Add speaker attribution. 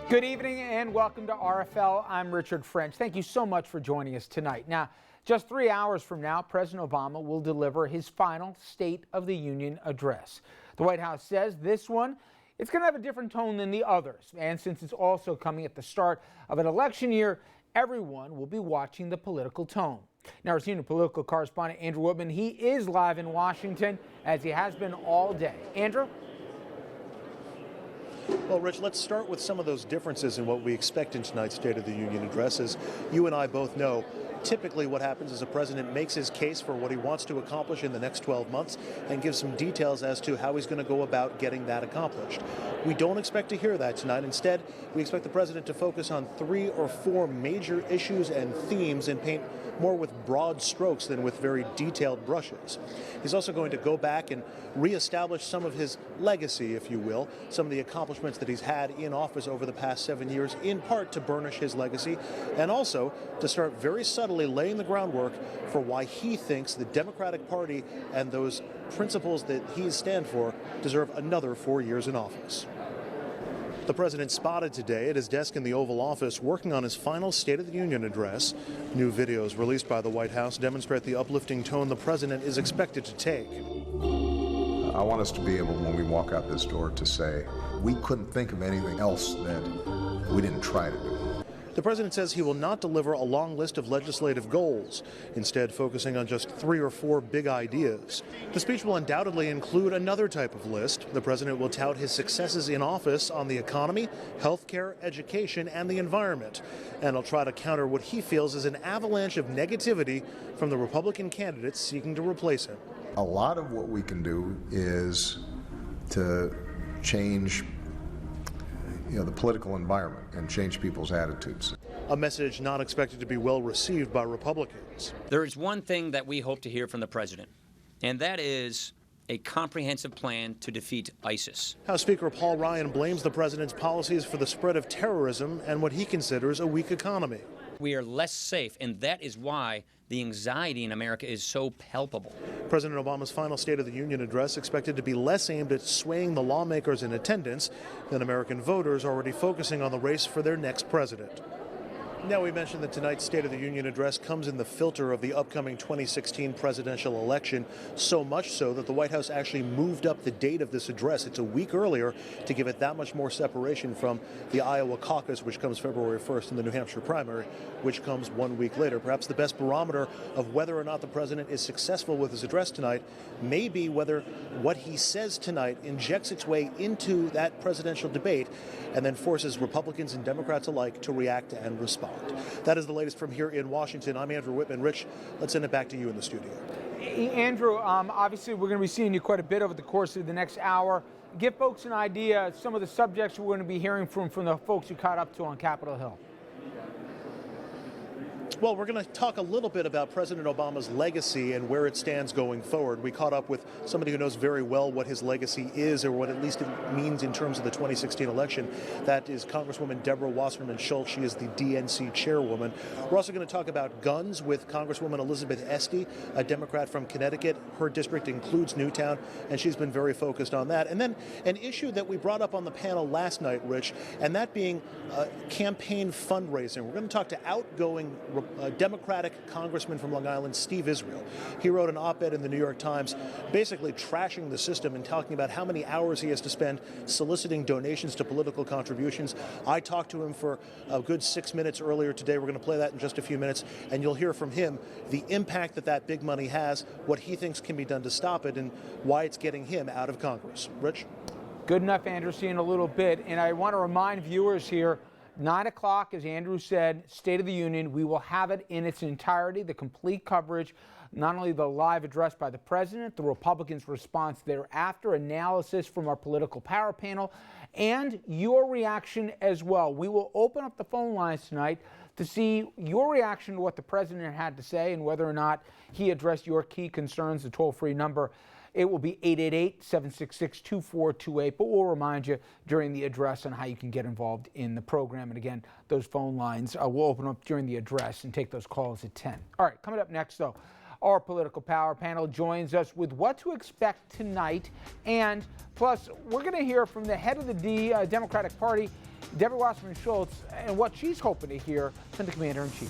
Speaker 1: Good evening and welcome to RFL. I'm Richard French. Thank you so much for joining us tonight. Now, just 3 hours from now, President Obama will deliver his final State of the Union address. The White House says this one, it's going to have a different tone than the others. And since it's also coming at the start of an election year, everyone will be watching the political tone. Now, our senior political correspondent, Andrew Whitman, he is live in Washington, as he has been all day. Andrew?
Speaker 2: Well, Rich, let's start with some of those differences in what we expect in tonight's State of the Union address. As you and I both know, typically what happens is a president makes his case for what he wants to accomplish in the next 12 months and gives some details as to how he's going to go about getting that accomplished. We don't expect to hear that tonight. Instead, we expect the president to focus on 3 or 4 major issues and themes and paint more with broad strokes than with very detailed brushes. He's also going to go back and reestablish some of his legacy, if you will, some of the accomplishments that he's had in office over the past 7 years, in part to burnish his legacy, and also to start very subtly laying the groundwork for why he thinks the Democratic Party and those principles that he stands for deserve another 4 years in office. The president spotted today at his desk in the Oval Office working on his final State of the Union address. New videos released by the White House demonstrate the uplifting tone the president is expected to take.
Speaker 3: I want us to be able, when we walk out this door, to say we couldn't think of anything else that we didn't try to do.
Speaker 2: The president says he will not deliver a long list of legislative goals, instead focusing on just 3 or 4 big ideas. The speech will undoubtedly include another type of list. The president will tout his successes in office on the economy, healthcare, education, and the environment. And he'll try to counter what he feels is an avalanche of negativity from the Republican candidates seeking to replace him.
Speaker 3: A lot of what we can do is to change the political environment and change people's attitudes.
Speaker 2: A message not expected to be well received by Republicans.
Speaker 4: There is one thing that we hope to hear from the president, and that is a comprehensive plan to defeat ISIS.
Speaker 2: House Speaker Paul Ryan blames the president's policies for the spread of terrorism and what he considers a weak economy.
Speaker 4: We are less safe, and that is why the anxiety in America is so palpable.
Speaker 2: President Obama's final State of the Union address expected to be less aimed at swaying the lawmakers in attendance than American voters already focusing on the race for their next president. Now, we mentioned that tonight's State of the Union address comes in the filter of the upcoming 2016 presidential election, so much so that the White House actually moved up the date of this address. It's a week earlier to give it that much more separation from the Iowa caucus, which comes February 1st, and the New Hampshire primary, which comes 1 week later. Perhaps the best barometer of whether or not the president is successful with his address tonight may be whether what he says tonight injects its way into that presidential debate and then forces Republicans and Democrats alike to react and respond. That is the latest from here in Washington. I'm Andrew Whitman. Rich, let's send it back to you in the studio.
Speaker 1: Andrew, obviously we're going to be seeing you quite a bit over the course of the next hour. Give folks an idea of some of the subjects we're going to be hearing from the folks you caught up to on Capitol Hill.
Speaker 2: Well, we're going to talk a little bit about President Obama's legacy and where it stands going forward. We caught up with somebody who knows very well what his legacy is, or what at least it means in terms of the 2016 election. That is Congresswoman Deborah Wasserman Schultz. She is the DNC chairwoman. We're also going to talk about guns with Congresswoman Elizabeth Esty, a Democrat from Connecticut. Her district includes Newtown, and she's been very focused on that. And then an issue that we brought up on the panel last night, Rich, and that being campaign fundraising. We're going to talk to outgoing Democratic Congressman from Long Island, Steve Israel. He wrote an op-ed in the New York Times basically trashing the system and talking about how many hours he has to spend soliciting donations to political contributions. I talked to him for a good 6 minutes earlier today. We're going to play that in just a few minutes, and you'll hear from him the impact that big money has, what he thinks can be done to stop it, and why it's getting him out of Congress. Rich?
Speaker 1: Good enough, Andrew, see you in a little bit. And I want to remind viewers here, 9 o'clock, as Andrew said, State of the Union. We will have it in its entirety, the complete coverage, not only the live address by the president, the Republicans' response thereafter, analysis from our political power panel, and your reaction as well. We will open up the phone lines tonight to see your reaction to what the president had to say and whether or not he addressed your key concerns. The toll-free number, it will be 888-766-2428, but we'll remind you during the address on how you can get involved in the program. And again, those phone lines will open up during the address and take those calls at 10. All right, coming up next, though, our political power panel joins us with what to expect tonight. And plus, we're going to hear from the head of the Democratic Party, Deborah Wasserman Schultz and what she's hoping to hear from the Commander-in-Chief.